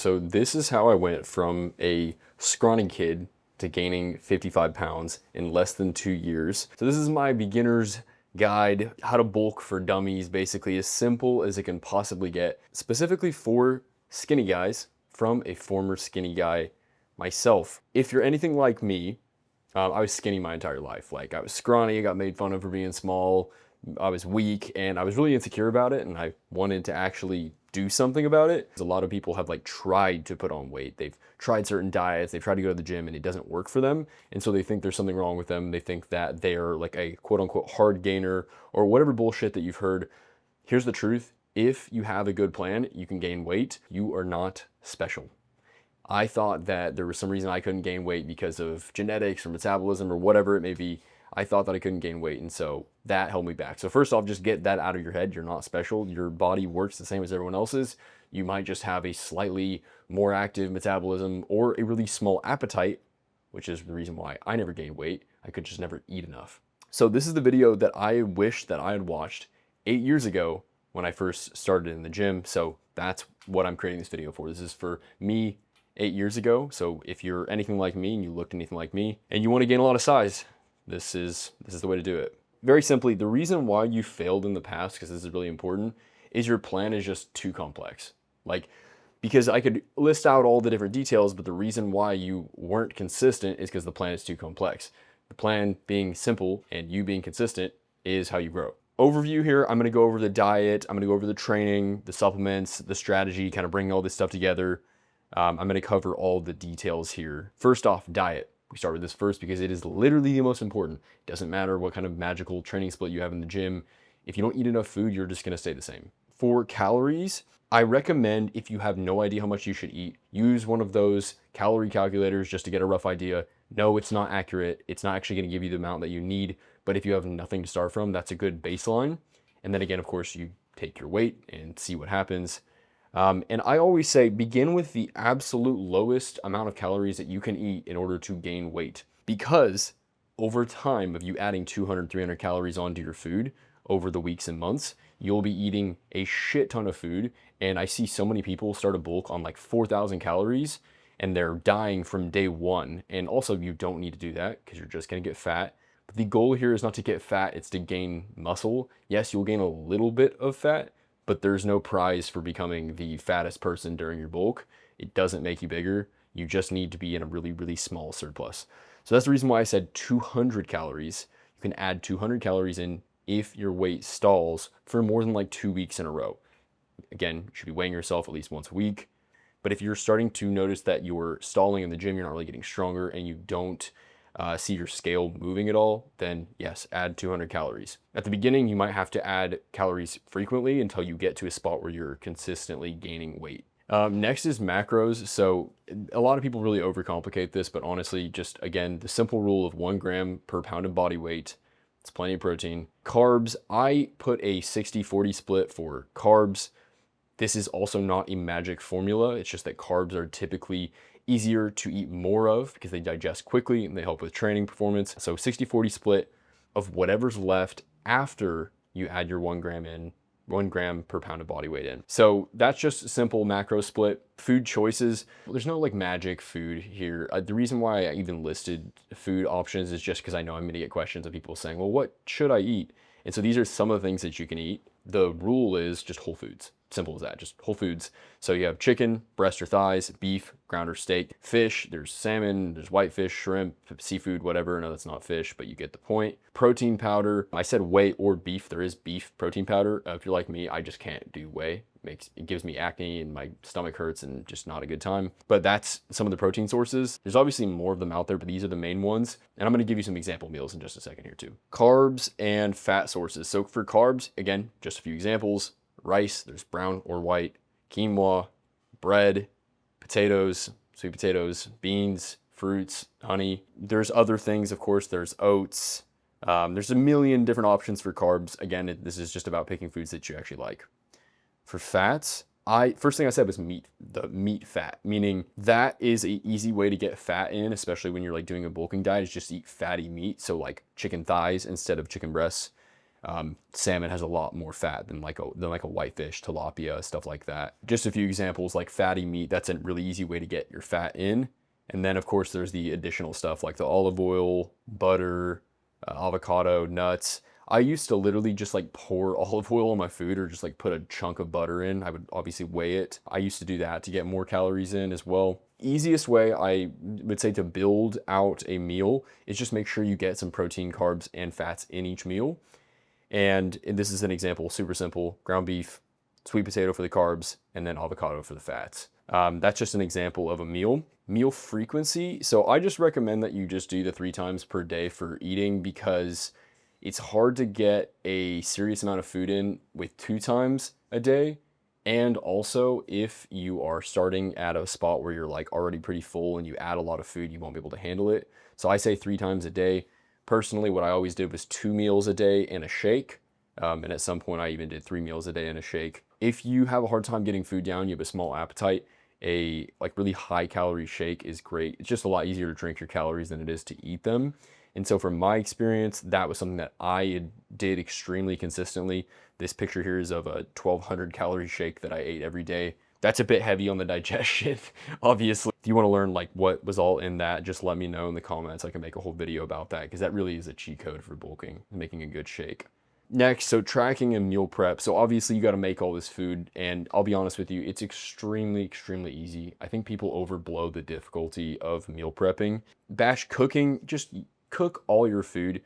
so this is how I went from a scrawny kid to gaining 55 pounds in less than 2 years. So this is my beginner's guide, how to bulk for dummies, basically as simple as it can possibly get, specifically for skinny guys from a former skinny guy myself. If you're anything like me, I was skinny my entire life. Like I was scrawny, I got made fun of for being small, I was weak, and I was really insecure about it, and I wanted to actually do something about it. A lot of people have like tried to put on weight. They've tried certain diets, they've tried to go to the gym and it doesn't work for them. And so they think there's something wrong with them. They think that they're like a quote unquote hard gainer or whatever bullshit that you've heard. Here's the truth. If you have a good plan, you can gain weight. You are not special. I thought that there was some reason I couldn't gain weight because of genetics or metabolism or whatever it may be. I thought that I couldn't gain weight, and so that held me back. So first off, just get that out of your head. You're not special. Your body works the same as everyone else's. You might just have a slightly more active metabolism or a really small appetite, which is the reason why I never gained weight. I could just never eat enough. So this is the video that I wish that I had watched 8 years ago when I first started in the gym. So that's what I'm creating this video for. This is for me 8 years ago. So if you're anything like me and you looked anything like me and you want to gain a lot of size, this is the way to do it. Very simply, the reason why you failed in the past, because this is really important, is your plan is just too complex. Like, because I could list out all the different details, but the reason why you weren't consistent is because the plan is too complex. The plan being simple and you being consistent is how you grow. Overview here, I'm gonna go over the diet, I'm gonna go over the training, the supplements, the strategy, kind of bring all this stuff together. I'm gonna cover all the details here. First off, diet. We start with this first because it is literally the most important. It doesn't matter what kind of magical training split you have in the gym. If you don't eat enough food, you're just gonna stay the same. For calories, I recommend, if you have no idea how much you should eat, use one of those calorie calculators just to get a rough idea. No, it's not accurate. It's not actually gonna give you the amount that you need, but if you have nothing to start from, that's a good baseline. And then again, of course, you take your weight and see what happens. And I always say begin with the absolute lowest amount of calories that you can eat in order to gain weight. Because over time of you adding 200, 300 calories onto your food over the weeks and months, you'll be eating a shit ton of food. And I see so many people start a bulk on like 4,000 calories and they're dying from day one. And also you don't need to do that because you're just gonna get fat. But the goal here is not to get fat, it's to gain muscle. Yes, you'll gain a little bit of fat, but there's no prize for becoming the fattest person during your bulk. It doesn't make you bigger. You just need to be in a really, really small surplus. So that's the reason why I said 200 calories. You can add 200 calories in if your weight stalls for more than like 2 weeks in a row. Again, you should be weighing yourself at least once a week. But if you're starting to notice that you're stalling in the gym, you're not really getting stronger, and you don't see your scale moving at all, then yes, add 200 calories. At the beginning, you might have to add calories frequently until you get to a spot where you're consistently gaining weight. Next is macros. So a lot of people really overcomplicate this, but honestly, just again, the simple rule of 1 gram per pound of body weight. It's plenty of protein. Carbs, I put a 60-40 split for carbs. This is also not a magic formula. It's just that carbs are typically easier to eat more of because they digest quickly and they help with training performance. So 60-40 split of whatever's left after you add your 1 gram in, 1 gram per pound of body weight in. So that's just a simple macro split. Food choices, there's no like magic food here. The reason why I even listed food options is just because I know I'm gonna get questions of people saying, well, what should I eat? And so these are some of the things that you can eat. The rule is just whole foods. Simple as that, just whole foods. So you have chicken, breast or thighs, beef, ground or steak, fish, there's salmon, there's whitefish, shrimp, seafood, whatever. No, that's not fish, but you get the point. Protein powder. I said whey or beef. There is beef protein powder. If you're like me, I just can't do whey. It gives me acne and my stomach hurts and just not a good time. But that's some of the protein sources. There's obviously more of them out there, but these are the main ones. And I'm gonna give you some example meals in just a second here too. Carbs and fat sources. So for carbs, again, just a few examples. Rice, there's brown or white, quinoa, bread, potatoes, sweet potatoes, beans, fruits, honey. There's other things, of course, there's oats. There's a million different options for carbs. Again, this is just about picking foods that you actually like. For fats, first thing I said was meat, the meat fat, meaning that is an easy way to get fat in, especially when you're like doing a bulking diet, is just eat fatty meat. So like chicken thighs instead of chicken breasts. Salmon has a lot more fat than like a whitefish, tilapia, stuff like that. Just a few examples, like fatty meat, that's a really easy way to get your fat in. And then of course there's the additional stuff like the olive oil, butter, avocado, nuts. I used to literally just like pour olive oil on my food or just like put a chunk of butter in. I would obviously weigh it. I used to do that to get more calories in as well. Easiest way I would say to build out a meal is just make sure you get some protein, carbs, and fats in each meal. And this is an example, super simple: ground beef, sweet potato for the carbs, and then avocado for the fats. That's just an example of a meal. Meal frequency. So I just recommend that you just do the 3 times per day for eating, because it's hard to get a serious amount of food in with 2 times a day. And also, if you are starting at a spot where you're like already pretty full and you add a lot of food, you won't be able to handle it. So I say 3 times a day. Personally, what I always did was 2 meals a day and a shake. And at some point I even did 3 meals a day and a shake. If you have a hard time getting food down, you have a small appetite, a like really high calorie shake is great. It's just a lot easier to drink your calories than it is to eat them. And so from my experience, that was something that I did extremely consistently. This picture here is of a 1,200 calorie shake that I ate every day. That's a bit heavy on the digestion, obviously. If you want to learn like what was all in that, just let me know in the comments. I can make a whole video about that, because that really is a cheat code for bulking and making a good shake. Next, so tracking and meal prep. So obviously you got to make all this food, and I'll be honest with you, it's extremely easy. I think people overblow the difficulty of meal prepping. Batch cooking, just cook all your food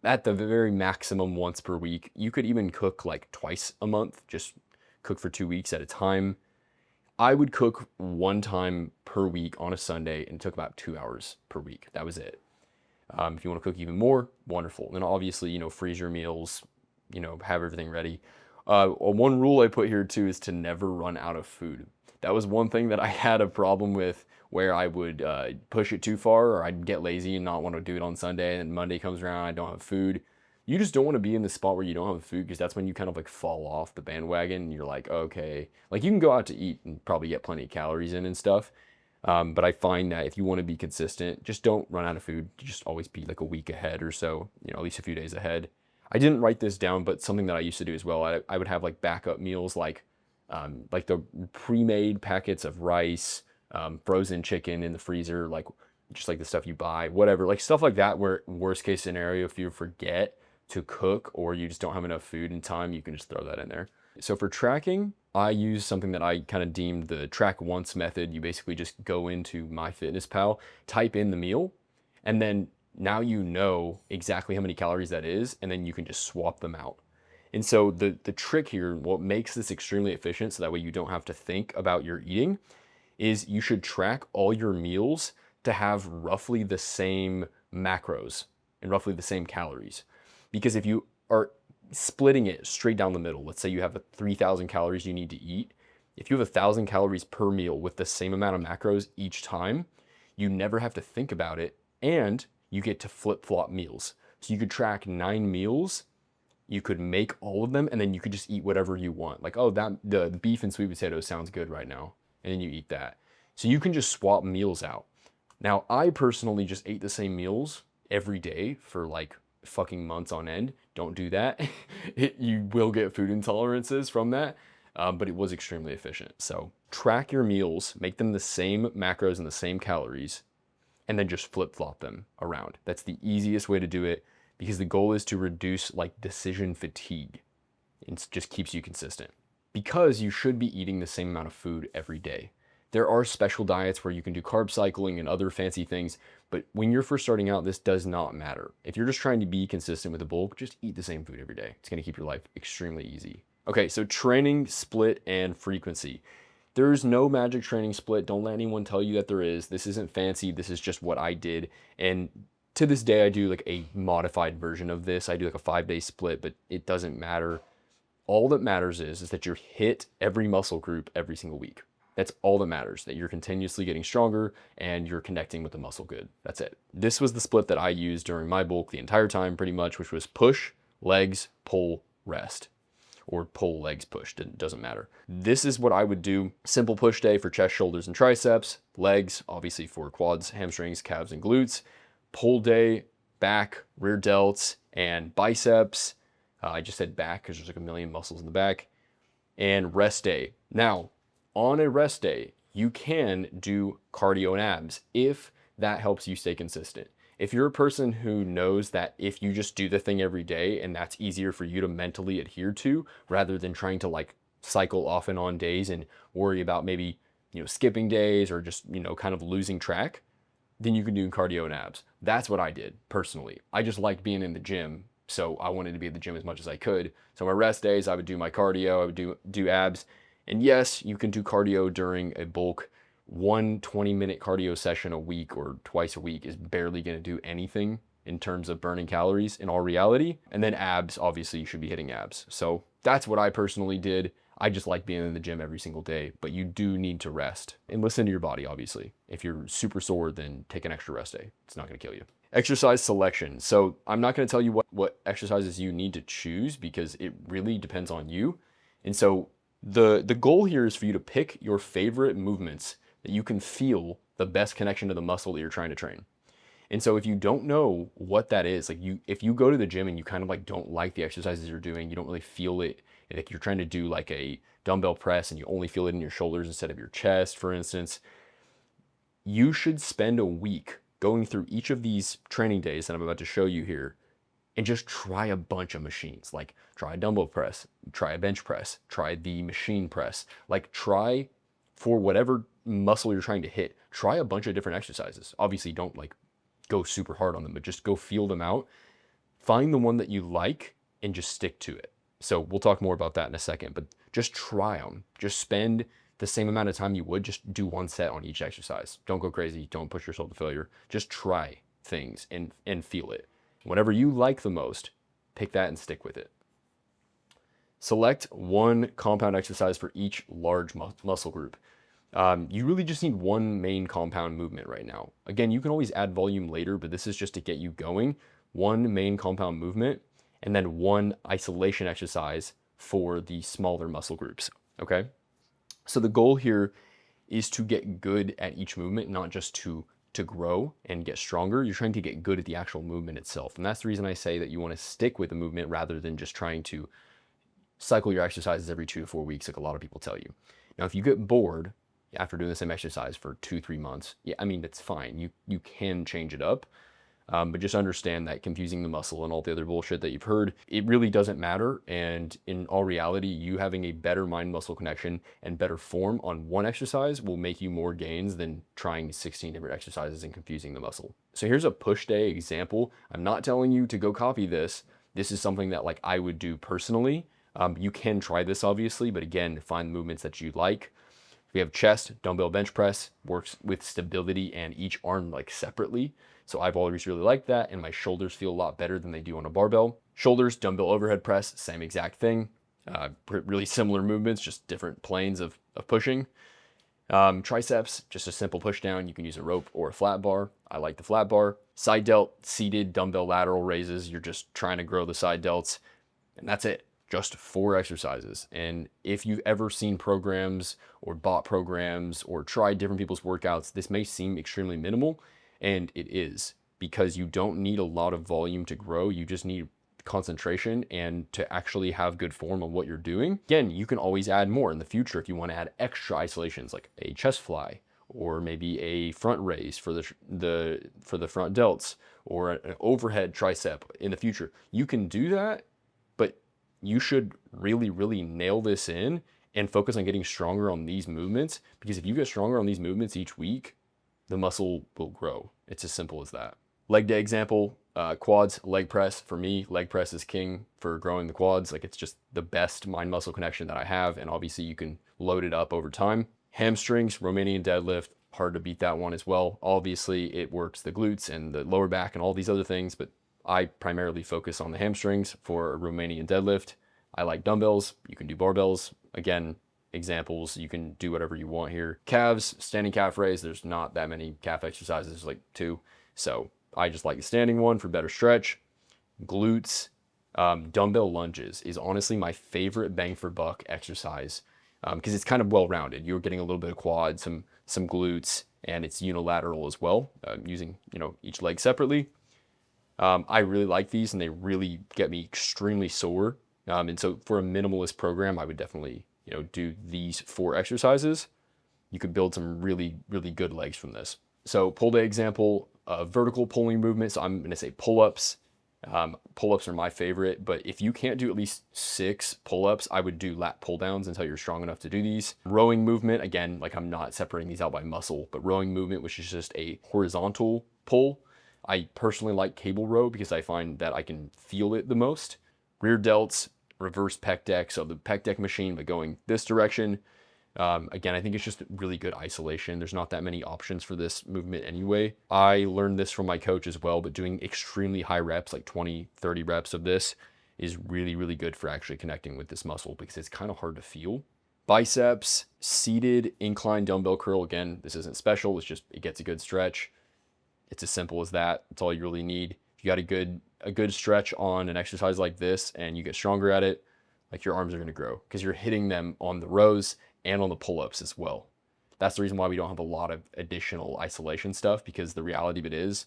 at the very maximum once per week. You could even cook like twice a month, just cook for 2 weeks at a time. I would cook 1 time per week on a Sunday, and it took about 2 hours per week. That was it. If you want to cook even more, wonderful. And then obviously, freeze your meals, have everything ready. One rule I put here too is to never run out of food. That was one thing that I had a problem with, where I would push it too far, or I'd get lazy and not want to do it on Sunday, and Monday comes around, I don't have food. You just don't want to be in the spot where you don't have food, because that's when you kind of like fall off the bandwagon and you're like, okay, like you can go out to eat and probably get plenty of calories in and stuff. But I find that if you want to be consistent, just don't run out of food. Just always be like a week ahead or so, at least a few days ahead. I didn't write this down, but something that I used to do as well, I would have like backup meals, like the pre-made packets of rice, frozen chicken in the freezer, like just like the stuff you buy, whatever, like stuff like that, where worst case scenario, if you forget to cook or you just don't have enough food in time, you can just throw that in there. So for tracking, I use something that I kind of deemed the track once method. You basically just go into MyFitnessPal, type in the meal, and then now you know exactly how many calories that is, and then you can just swap them out. And so the trick here, what makes this extremely efficient, so that way you don't have to think about your eating, is you should track all your meals to have roughly the same macros and roughly the same calories. Because if you are splitting it straight down the middle, let's say you have 3,000 calories you need to eat. If you have 1,000 calories per meal with the same amount of macros each time, you never have to think about it, and you get to flip-flop meals. So you could track 9 meals, you could make all of them, and then you could just eat whatever you want. Like, oh, the beef and sweet potatoes sounds good right now, and then you eat that. So you can just swap meals out. Now, I personally just ate the same meals every day for like fucking months on end. Don't do that. You will get food intolerances from that, but it was extremely efficient. So track your meals, make them the same macros and the same calories, and then just flip-flop them around. That's the easiest way to do it, because the goal is to reduce like decision fatigue. It just keeps you consistent, because you should be eating the same amount of food every day. There are special diets where you can do carb cycling and other fancy things, but when you're first starting out, this does not matter. If you're just trying to be consistent with the bulk, just eat the same food every day. It's gonna keep your life extremely easy. Okay, so training, split, and frequency. There's no magic training split. Don't let anyone tell you that there is. This isn't fancy. This is just what I did. And to this day, I do like a modified version of this. I do like a 5-day split, but it doesn't matter. All that matters is that you're hit every muscle group every single week. That's all that matters, that you're continuously getting stronger and you're connecting with the muscle good. That's it. This was the split that I used during my bulk the entire time, pretty much, which was push, legs, pull, rest. Or pull, legs, push, it doesn't matter. This is what I would do. Simple push day for chest, shoulders, and triceps. Legs, obviously for quads, hamstrings, calves, and glutes. Pull day, back, rear delts, and biceps. I just said back because there's like a million muscles in the back. And rest day. Now, on a rest day, you can do cardio and abs if that helps you stay consistent. If you're a person who knows that if you just do the thing every day and that's easier for you to mentally adhere to rather than trying to like cycle off and on days and worry about maybe, skipping days or just, kind of losing track, then you can do cardio and abs. That's what I did personally. I just liked being in the gym, so I wanted to be at the gym as much as I could. So my rest days, I would do my cardio, I would do abs. And yes, you can do cardio during a bulk. One 20-minute cardio session a week or twice a week is barely going to do anything in terms of burning calories in all reality. And then abs, obviously you should be hitting abs. So that's what I personally did. I just like being in the gym every single day, but you do need to rest and listen to your body, obviously. If you're super sore, then take an extra rest day. It's not going to kill you. Exercise selection. So I'm not going to tell you what exercises you need to choose because it really depends on you. And so the goal here is for you to pick your favorite movements that you can feel the best connection to the muscle that you're trying to train. And so if you don't know what that is, like if you go to the gym and you kind of like don't like the exercises you're doing, you don't really feel it, like you're trying to do like a dumbbell press and you only feel it in your shoulders instead of your chest, for instance, you should spend a week going through each of these training days that I'm about to show you here and just try a bunch of machines. Like try a dumbbell press, try a bench press, try the machine press, like try for whatever muscle you're trying to hit, try a bunch of different exercises. Obviously don't like go super hard on them, but just go feel them out. Find the one that you like and just stick to it. So we'll talk more about that in a second, but just try them. Just spend the same amount of time you would, just do one set on each exercise. Don't go crazy, don't push yourself to failure. Just try things and feel it. Whatever you like the most, pick that and stick with it. Select one compound exercise for each large muscle group. You really just need one main compound movement right now. Again, you can always add volume later, but this is just to get you going. One main compound movement and then one isolation exercise for the smaller muscle groups, okay? So the goal here is to get good at each movement, not just to grow and get stronger. You're trying to get good at the actual movement itself. And that's the reason I say that you want to stick with the movement rather than just trying to cycle your exercises every 2 to 4 weeks like a lot of people tell you. Now, if you get bored after doing the same exercise for 2-3 months, yeah, I mean, that's fine. You can change it up. But just understand that confusing the muscle and all the other bullshit that you've heard, it really doesn't matter. And in all reality, you having a better mind-muscle connection and better form on one exercise will make you more gains than trying 16 different exercises and confusing the muscle. So here's a push day example. I'm not telling you to go copy this. This is something that like I would do personally. You can try this obviously, but again, find movements that you like. We have chest, dumbbell bench press, works with stability and each arm like separately. So I've always really liked that, and my shoulders feel a lot better than they do on a barbell. Shoulders, dumbbell overhead press, same exact thing. Really similar movements, just different planes of pushing. Triceps, just a simple push down. You can use a rope or a flat bar. I like the flat bar. Side delt, seated dumbbell lateral raises. You're just trying to grow the side delts, and that's it. Just 4 exercises. And if you've ever seen programs or bought programs or tried different people's workouts, this may seem extremely minimal, and it is, because you don't need a lot of volume to grow. You just need concentration and to actually have good form on what you're doing. Again, you can always add more in the future if you want to add extra isolations like a chest fly or maybe a front raise for the front delts or an overhead tricep in the future. You can do that, but you should really, really nail this in and focus on getting stronger on these movements, because if you get stronger on these movements each week, the muscle will grow. It's as simple as that. Leg day example, quads, leg press. For me, leg press is king for growing the quads. Like, it's just the best mind muscle connection that I have. And obviously you can load it up over time. Hamstrings, Romanian deadlift, hard to beat that one as well. Obviously it works the glutes and the lower back and all these other things, but I primarily focus on the hamstrings for a Romanian deadlift. I like dumbbells. You can do barbells. Again, examples, you can do whatever you want here. Calves, standing calf raise. There's not that many calf exercises, there's like 2. So I just like the standing one for better stretch. Glutes, dumbbell lunges is honestly my favorite bang for buck exercise, because it's kind of well-rounded. You're getting a little bit of quad, some glutes, and it's unilateral as well, using each leg separately. I really like these, and they really get me extremely sore. And so for a minimalist program, I would definitely, do these 4 exercises. You could build some really, really good legs from this. So pull day example, vertical pulling movement. So I'm going to say pull-ups. Pull-ups are my favorite, but if you can't do at least 6 pull-ups, I would do lat pull-downs until you're strong enough to do these. Rowing movement, again, like I'm not separating these out by muscle, but rowing movement, which is just a horizontal pull. I personally like cable row because I find that I can feel it the most. Rear delts, reverse pec deck, so the pec deck machine, but going this direction. Again, I think it's just really good isolation. There's not that many options for this movement anyway. I learned this from my coach as well, but doing extremely high reps, like 20, 30 reps of this, is really, really good for actually connecting with this muscle because it's kind of hard to feel. Biceps, seated incline dumbbell curl. Again, this isn't special. It's just, it gets a good stretch. It's as simple as that. That's all you really need. If you got a good stretch on an exercise like this and you get stronger at it, like your arms are going to grow because you're hitting them on the rows and on the pull-ups as well. That's the reason why we don't have a lot of additional isolation stuff, because the reality of it is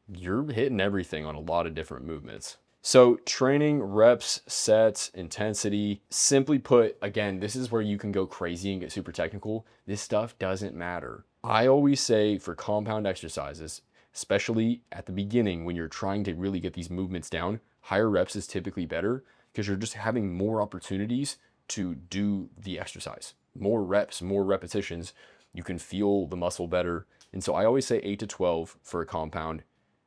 you're hitting everything on a lot of different movements. So training, reps, sets, intensity, simply put, again, this is where you can go crazy and get super technical. This stuff doesn't matter. I always say for compound exercises, especially at the beginning when you're trying to really get these movements down, higher reps is typically better because you're just having more opportunities to do the exercise. More reps, more repetitions, you can feel the muscle better. And so I always say 8 to 12 for a compound,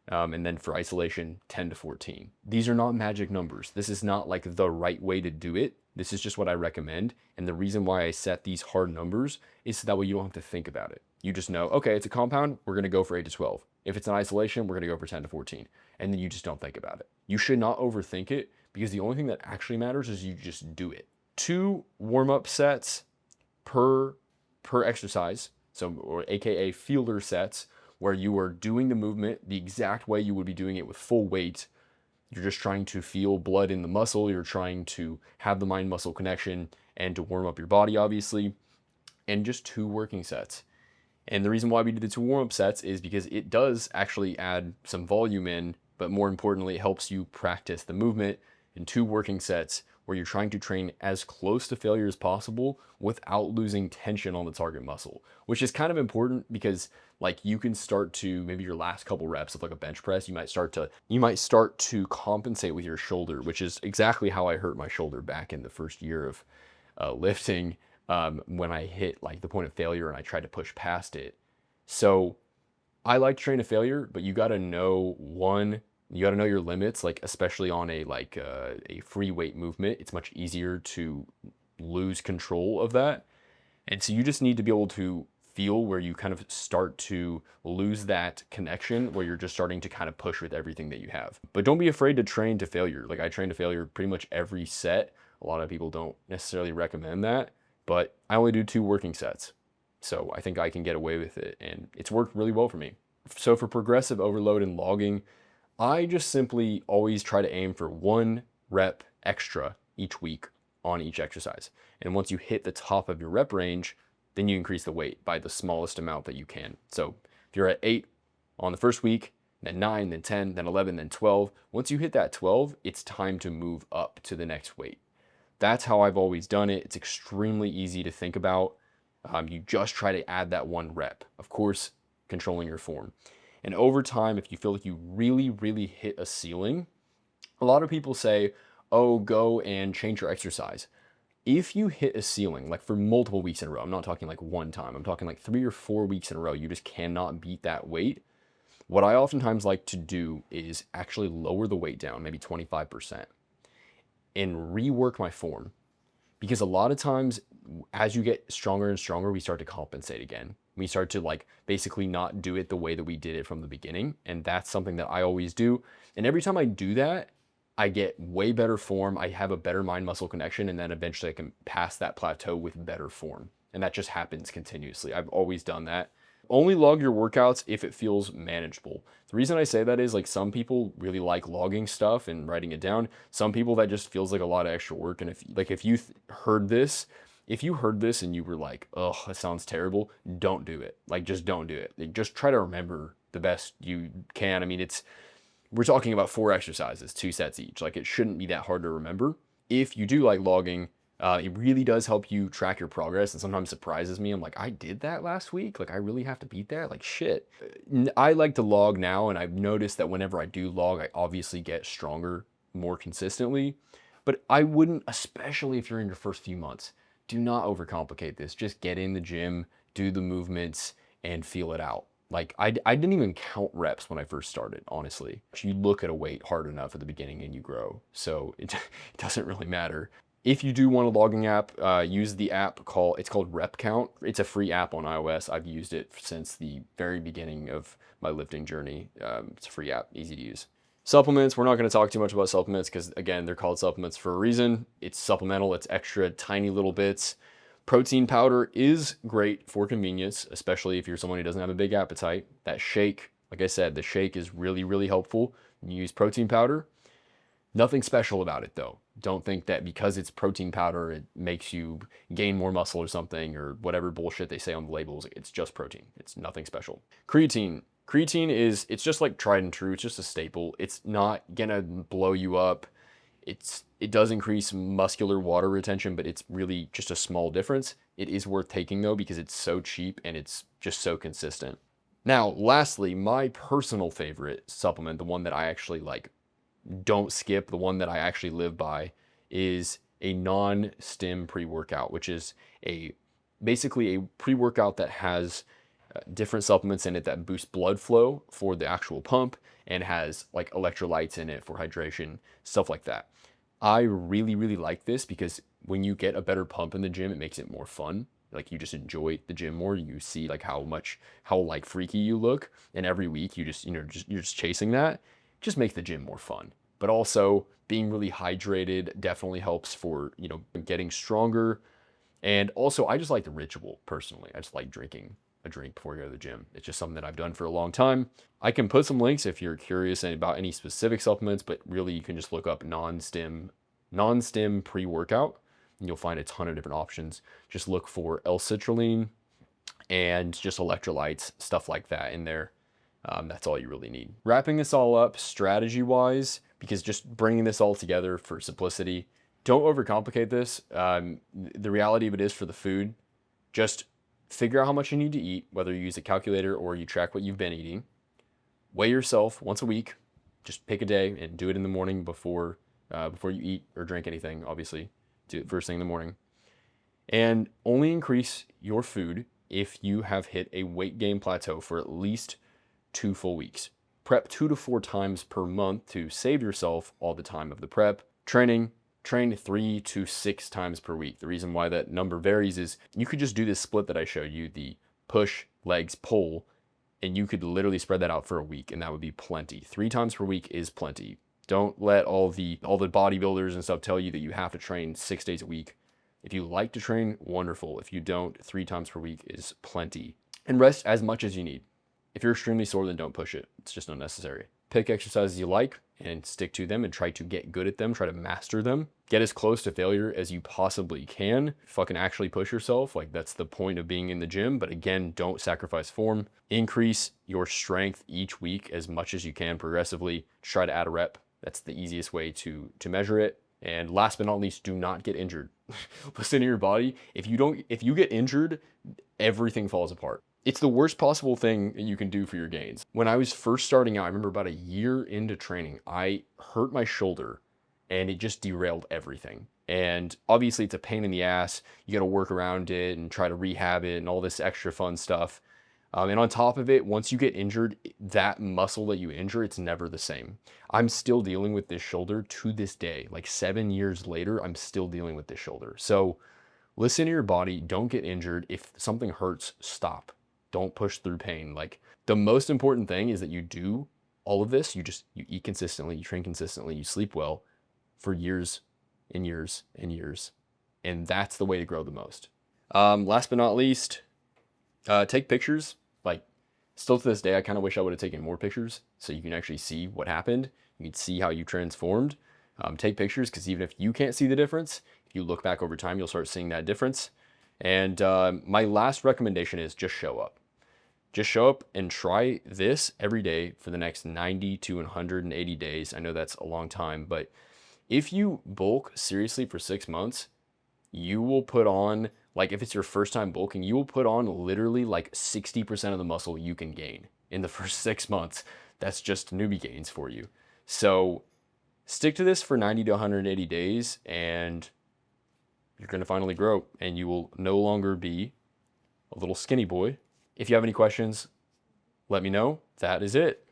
and then for isolation, 10 to 14. These are not magic numbers. This is not like the right way to do it. This is just what I recommend. And the reason why I set these hard numbers is so that way you don't have to think about it. You just know, okay, it's a compound, we're gonna go for 8 to 12. If it's an isolation, we're gonna go for 10 to 14. And then you just don't think about it. You should not overthink it because the only thing that actually matters is you just do it. 2 warm-up sets per exercise, so or AKA fielder sets, where you are doing the movement the exact way you would be doing it with full weight. You're just trying to feel blood in the muscle. You're trying to have the mind-muscle connection and to warm up your body, obviously, and just 2 working sets. And the reason why we do the 2 warm-up sets is because it does actually add some volume in, but more importantly, it helps you practice the movement in 2 working sets where you're trying to train as close to failure as possible without losing tension on the target muscle, which is kind of important because like you can start to, maybe your last couple reps of like a bench press, you might start to compensate with your shoulder, which is exactly how I hurt my shoulder back in the first year of lifting, when I hit like the point of failure and I tried to push past it. So I like to train to failure, but you got to know you got to know your limits, like especially on a free weight movement. It's much easier to lose control of that. And so you just need to be able to feel where you kind of start to lose that connection, where you're just starting to kind of push with everything that you have. But don't be afraid to train to failure. Like I train to failure pretty much every set. A lot of people don't necessarily recommend that, but I only do 2 working sets. So I think I can get away with it, and it's worked really well for me. So for progressive overload and logging, I just simply always try to aim for 1 rep extra each week on each exercise. And once you hit the top of your rep range, then you increase the weight by the smallest amount that you can. So if you're at 8 on the first week, then 9, then 10, then 11, then 12, once you hit that 12, it's time to move up to the next weight. That's how I've always done it. It's extremely easy to think about. You just try to add that 1 rep, of course, controlling your form. And over time, if you feel like you really, really hit a ceiling, a lot of people say, oh, go and change your exercise. If you hit a ceiling, like for multiple weeks in a row, I'm not talking like one time, I'm talking like 3 or 4 weeks in a row, you just cannot beat that weight. What I oftentimes like to do is actually lower the weight down, maybe 25%, and rework my form. Because a lot of times, as you get stronger and stronger, we start to compensate again. We start to like basically not do it the way that we did it from the beginning. And that's something that I always do. And every time I do that, I get way better form. I have a better mind muscle connection. And then eventually I can pass that plateau with better form. And that just happens continuously. I've always done that. Only log your workouts if it feels manageable. The reason I say that is like some people really like logging stuff and writing it down. Some people that just feels like a lot of extra work. And if you heard this and you were like, oh, that sounds terrible, don't do it. Like just don't do it. Like, just try to remember the best you can. I mean, we're talking about 4 exercises, 2 sets each. Like, it shouldn't be that hard to remember. If you do like logging, it really does help you track your progress, and sometimes surprises me. I'm like, I did that last week? Like, I really have to beat that? Like, shit. I like to log now, and I've noticed that whenever I do log, I obviously get stronger more consistently. But I wouldn't, especially if you're in your first few months, do not overcomplicate this. Just get in the gym, do the movements, and feel it out. Like, I didn't even count reps when I first started, honestly. You look at a weight hard enough at the beginning and you grow. So it doesn't really matter. If you do want a logging app, use the app it's called Rep Count. It's a free app on iOS. I've used it since the very beginning of my lifting journey. It's a free app, easy to use. Supplements, we're not going to talk too much about supplements because, again, they're called supplements for a reason. It's supplemental, it's extra tiny little bits. Protein powder is great for convenience, especially if you're someone who doesn't have a big appetite. That shake, like I said, the shake is really, really helpful. You use protein powder. Nothing special about it though. Don't think that because it's protein powder, it makes you gain more muscle or something, or whatever bullshit they say on the labels. It's just protein. It's nothing special. Creatine. It's just like tried and true. It's just a staple. It's not gonna blow you up. It does increase muscular water retention, but it's really just a small difference. It is worth taking though, because it's so cheap and it's just so consistent. Now, lastly, my personal favorite supplement, the one that I actually like, don't skip, the one that I actually live by, is a non-stim pre-workout, which is basically a pre-workout that has different supplements in it that boost blood flow for the actual pump and has like electrolytes in it for hydration, stuff like that. I really, really like this because when you get a better pump in the gym, it makes it more fun. Like, you just enjoy the gym more. You see like how like freaky you look, and every week you're just chasing that. Just make the gym more fun. But also being really hydrated definitely helps for, getting stronger. And also, I just like the ritual personally. I just like drinking a drink before you go to the gym. It's just something that I've done for a long time. I can put some links if you're curious about any specific supplements, but really you can just look up non-stim pre-workout and you'll find a ton of different options. Just look for L-citrulline and just electrolytes, stuff like that in there. That's all you really need. Wrapping this all up strategy-wise, because just bringing this all together for simplicity, don't overcomplicate this. The reality of it is, for the food, just figure out how much you need to eat, whether you use a calculator or you track what you've been eating. Weigh yourself once a week. Just pick a day and do it in the morning before you eat or drink anything, obviously. Do it first thing in the morning. And only increase your food if you have hit a weight gain plateau for at least 2 full weeks. Prep 2 to 4 times per month to save yourself all the time of the prep. Train 3 to 6 times per week. The reason why that number varies is you could just do this split that I showed you, the push, legs, pull, and you could literally spread that out for a week, and that would be plenty. 3 times per week is plenty. Don't let all the bodybuilders and stuff tell you that you have to train 6 days a week. If you like to train, wonderful. If you don't, 3 times per week is plenty. And rest as much as you need. If you're extremely sore, then don't push it. It's just unnecessary. Pick exercises you like and stick to them and try to get good at them. Try to master them. Get as close to failure as you possibly can. Fucking actually push yourself. Like, that's the point of being in the gym. But again, don't sacrifice form. Increase your strength each week as much as you can progressively. Try to add a rep. That's the easiest way to measure it. And last but not least, do not get injured. Listen to your body. If you get injured, everything falls apart. It's the worst possible thing you can do for your gains. When I was first starting out, I remember about a year into training, I hurt my shoulder and it just derailed everything. And obviously it's a pain in the ass. You got to work around it and try to rehab it and all this extra fun stuff. And on top of it, once you get injured, that muscle that you injure, it's never the same. I'm still dealing with this shoulder to this day. Like 7 years later, I'm still dealing with this shoulder. So listen to your body. Don't get injured. If something hurts, stop. Don't push through pain. Like, the most important thing is that you do all of this. You eat consistently, you train consistently, you sleep well for years and years and years. And that's the way to grow the most. Last but not least, take pictures. Like, still to this day, I kind of wish I would have taken more pictures so you can actually see what happened. You can see how you transformed. Take pictures, because even if you can't see the difference, if you look back over time, you'll start seeing that difference. And my last recommendation is just show up. Just show up and try this every day for the next 90 to 180 days. I know that's a long time, but if you bulk seriously for 6 months, you will put on, like if it's your first time bulking, you will put on literally like 60% of the muscle you can gain in the first 6 months. That's just newbie gains for you. So stick to this for 90 to 180 days and you're going to finally grow and you will no longer be a little skinny boy. If you have any questions, let me know. That is it.